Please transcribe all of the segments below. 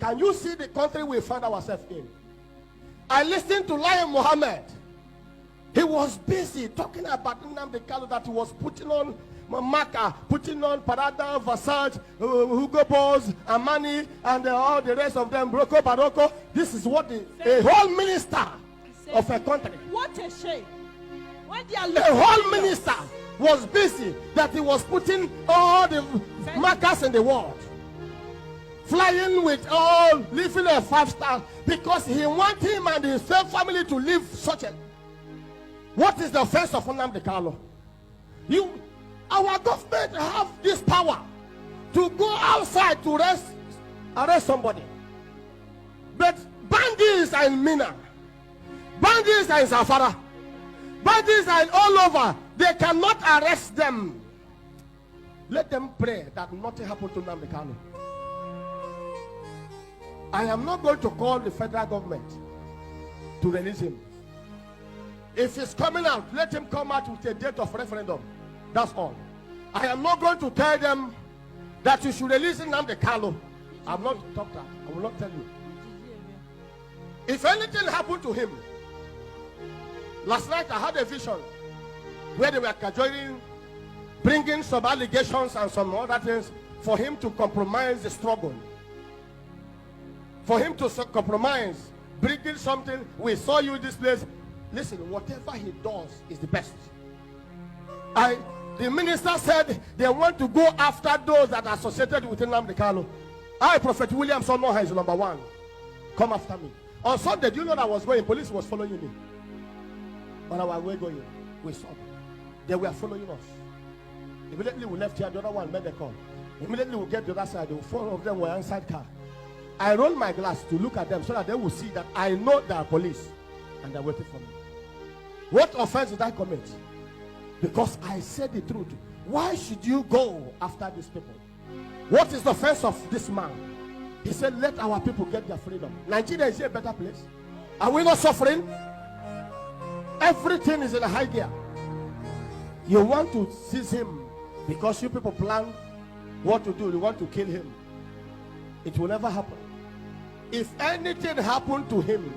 Can you see the country we find ourselves in? I listened to Lion Mohammed. He was busy talking about Nnamdi Kanu, that he was putting on Maka, putting on Prada, Versace, Hugo Boss, Armani, and all the rest of them, Rocco Barocco. This is what a whole minister of a country. What a shame. When they are a whole minister was busy that he was putting all the markers in the world. Flying with all, living a 5-star, because he wants him and his family to live such a. What is the offense of Nnamdi Kanu? Our government have this power to go outside to arrest somebody. But bandits are in Mina, bandits are in Zamfara, bandits are all over. They cannot arrest them. Let them pray that nothing happened to Nnamdi Kanu. I am not going to call the federal government to release him. If he's coming out, let him come out with a date of referendum. That's all. I am not going to tell them that you should release Nnamdi Kanu. I'm not talking that. I will not tell you. If anything happened to him, last night I had a vision where they were cajoling, bringing some allegations and some other things for him to compromise the struggle. For him to compromise, bringing something. We saw you in this place. Listen, whatever he does is the best. The minister said they want to go after those that are associated with Nnamdi Kanu. Prophet William Sonoha is number one. Come after me. On Sunday, do you know that I was going? Police was following me. On our way going, we saw them. They were following us. Immediately we left here, the other one made a call. Immediately we get to the other side. The four of them were inside car. I rolled my glass to look at them so that they will see that I know they are police and they're waiting for me. What offense did I commit? Because I said the truth. Why should you go after these people? What is the offense of this man? He said, let our people get their freedom. Nigeria is a better place. Are we not suffering? Everything is in a high gear. You want to seize him because you people plan what to do. You want to kill him. It will never happen. If anything happened to him,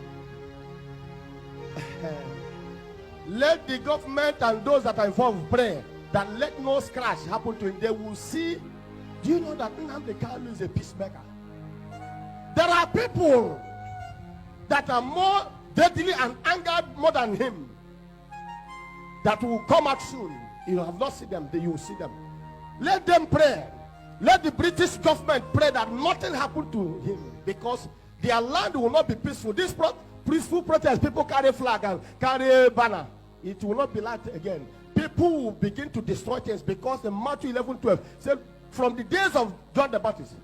let the government and those that are involved pray that let no scratch happen to him. They will see. Do you know that Nnamdi Kanu is a peacemaker? There are people that are more deadly and angered more than him that will come out soon. You have not seen them, you will see them. Let them pray. Let the British government pray that nothing happened to him, because their land will not be peaceful. This peaceful protest, people carry flag and carry banner. It will not be like again. People will begin to destroy things, because in Matthew 11:12 said, from the days of John the Baptist,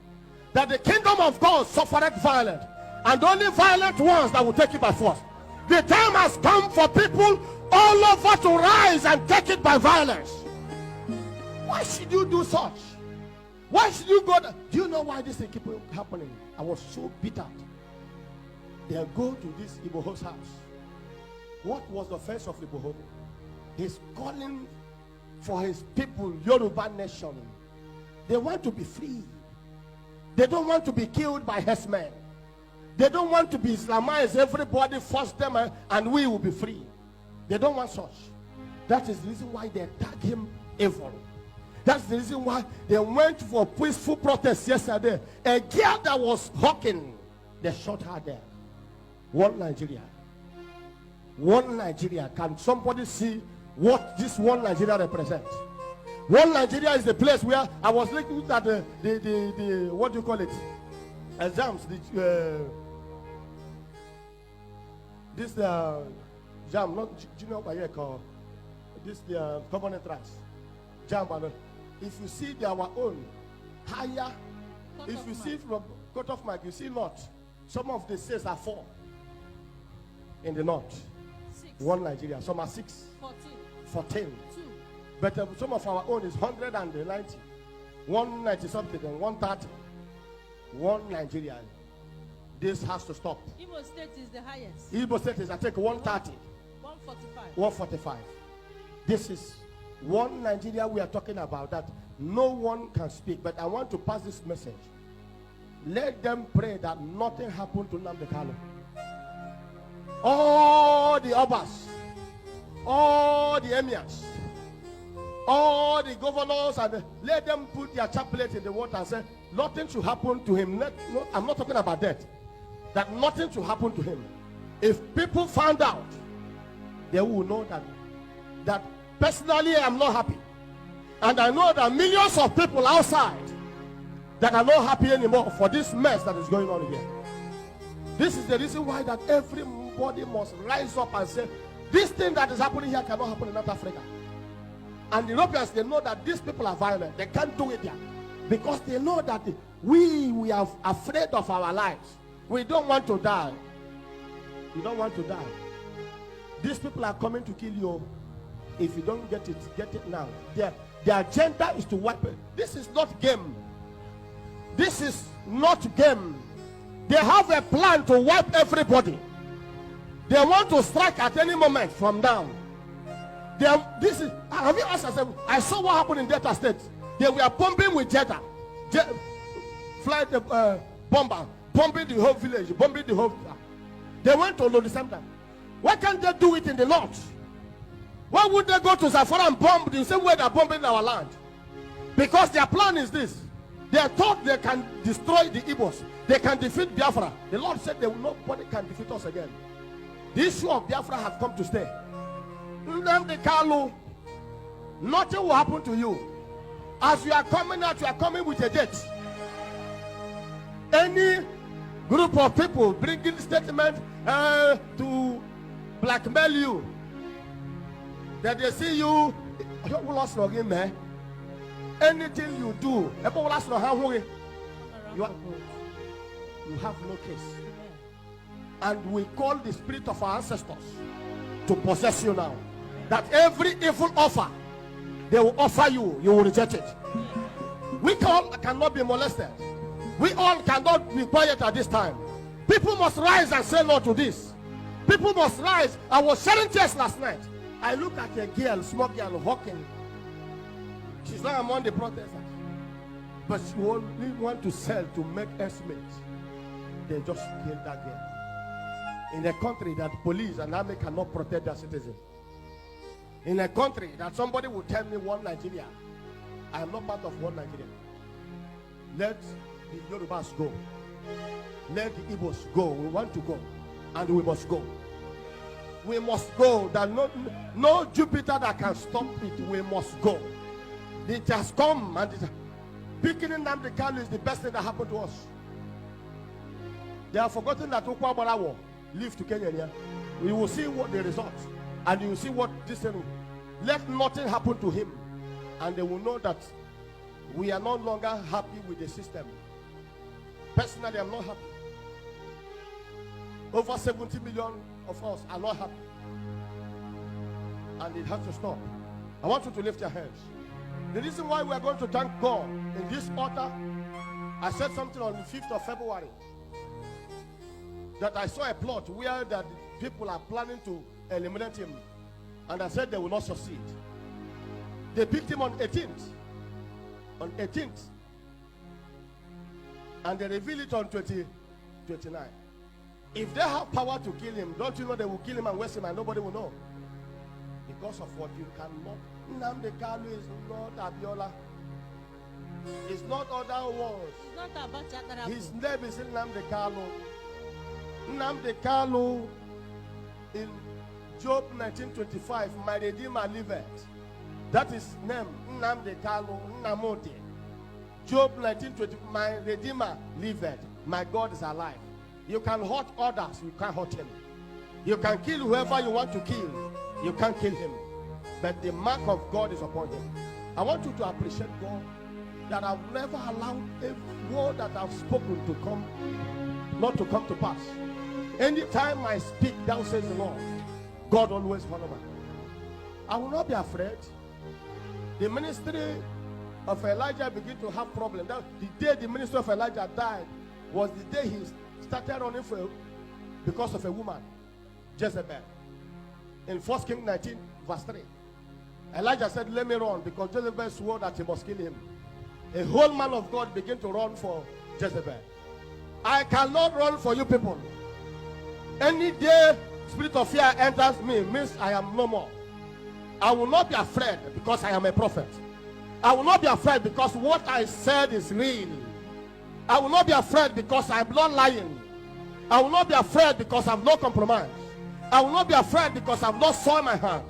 that the kingdom of God suffered violence, and only violent ones that will take it by force. The time has come for people all over to rise and take it by violence. Why should you do such? Why should you go there? Do you know why this thing keep happening? I was so bitter. They go to this Igboho's house. What was the offense of Igboho? He's calling for his people, Yoruba nation. They want to be free. They don't want to be killed by herdsmen. They don't want to be Islamized. Everybody force them and we will be free. They don't want such. That is the reason why they attack him evil. That's the reason why they went for peaceful protest yesterday. A girl that was hawking, they shot her there. One Nigeria. One Nigeria. Can somebody see what this one Nigeria represents? One Nigeria is the place where I was looking at the what do you call it? Exams. This jam, not junior Bayek, this common entrance. Jam, if you see our own higher, if you see from cut-off mark, you see north. Some of the states are 4 in the north. 6. One Nigeria. Some are 6. 14. 2. But some of our own is 190. 190 something and 130. One Nigeria. This has to stop. Imo State is the highest. Imo State is, I think, 130. 145. 145. This is one Nigeria we are talking about, that no one can speak. But I want to pass this message. let them pray that nothing happened to Nnamdi Kanu. All the Obas, all the emirs, all the governors, and let them put their chaplet in the water and say, nothing should happen to him. I'm not talking about death. That nothing should happen to him. If people found out, they will know that personally I'm not happy. And I know that millions of people outside that are not happy anymore for this mess that is going on here. This is the reason why that everybody must rise up and say, this thing that is happening here cannot happen in North Africa. And the Europeans, they know that these people are violent. They can't do it there. Because they know that we are afraid of our lives. We don't want to die. You don't want to die. These people are coming to kill you. If you don't get it now. Their agenda is to wipe it. This is not game. This is not game. They have a plan to wipe everybody. They want to strike at any moment from now. Have you asked yourself? I saw what happened in Delta State. They were bombing with Jeddah. Flight bomber, bombing the whole village, bombing the whole. They went to Lodisamda. Why can't they do it in the north? Why would they go to Zafara and bomb the same way they're bombing our land? Because their plan is this. They thought they can destroy the Igbos. They can defeat Biafra. The Lord said nobody can defeat us again. The issue of Biafra has come to stay. Nnamdi Kanu, nothing will happen to you. As you are coming out, you are coming with a date. Any group of people bringing statement to blackmail you, that they see you, anything you do, you have no case. And we call the spirit of our ancestors to possess you now. That every evil offer they will offer you, you will reject it. We all cannot be molested. We all cannot be quiet at this time. People must rise and say no to this. People must rise. I was sharing tears last night. I look at a girl, small girl, walking. She's not among the protesters. But she only want to sell to make ends meet. They just killed that girl. In a country that police and army cannot protect their citizens. In a country that somebody will tell me one Nigeria. I am not part of one Nigeria. Let the Yorubas go. Let the Igbos go. We want to go. And we must go. We must go. That no Jupiter that can stop it. We must go. It has come. And picking Nnamdi Kanu is the best thing that happened to us. They have forgotten that Okwabara war leave to Kenya here. We will see what the results. And you will see what this thing. Let nothing happen to him. And they will know that we are no longer happy with the system. Personally, I'm not happy. Over 70 million of us are not happy. And it has to stop. I want you to lift your hands. The reason why we are going to thank God in this altar, I said something on the 5th of February. That I saw a plot where that people are planning to eliminate him. And I said they will not succeed. They picked him on 18th. On 18th. And they revealed it on 29. If they have power to kill him, don't you know they will kill him and waste him and nobody will know? Because of what you cannot. Nnamdi Kanu is not Abiola. It's not other words. It's not about Jakarabu. His name is Nnamdi Kanu. Nnamdi Kanu in Job 19:25, my Redeemer liveth. That is name, Nnamdi Kanu, Nnamdi. Job 19:20, my Redeemer liveth. My God is alive. You can hurt others, you can't hurt him. You can kill whoever you want to kill, you can't kill him. But the mark of God is upon him. I want you to appreciate God that I've never allowed a word that I've spoken to come, not to come to pass. Anytime I speak, thou says the Lord, God always follow me. I will not be afraid. The ministry of Elijah began to have problems. The day the ministry of Elijah died was the day he started running because of a woman, Jezebel. In 1 Kings 19, verse 3. Elijah said, let me run, because Jezebel swore that he must kill him. A whole man of God began to run for Jezebel. I cannot run for you people. Any day spirit of fear enters me means I am no more. I will not be afraid because I am a prophet. I will not be afraid because what I said is real. I will not be afraid because I am not lying. I will not be afraid because I have no compromise. I will not be afraid because I have not soiled my hand.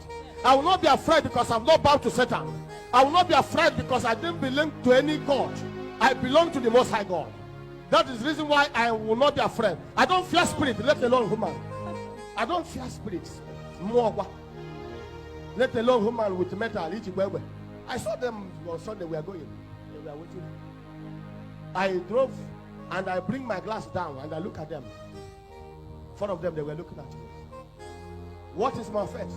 I will not be afraid because I have not bowed to Satan. I will not be afraid because I didn't belong to any God. I belong to the Most High God. That is the reason why I will not be afraid. I don't fear spirit, let alone human. I don't fear spirits. Let alone human with metal. I saw them on Sunday. We are going. They were waiting. I drove and I bring my glass down and I look at them. Four of them, they were looking at me. What is my offense?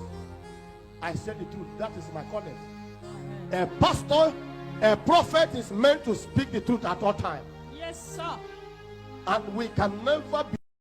I said the truth. That is my calling. A pastor, a prophet is meant to speak the truth at all times. Yes, sir. And we can never be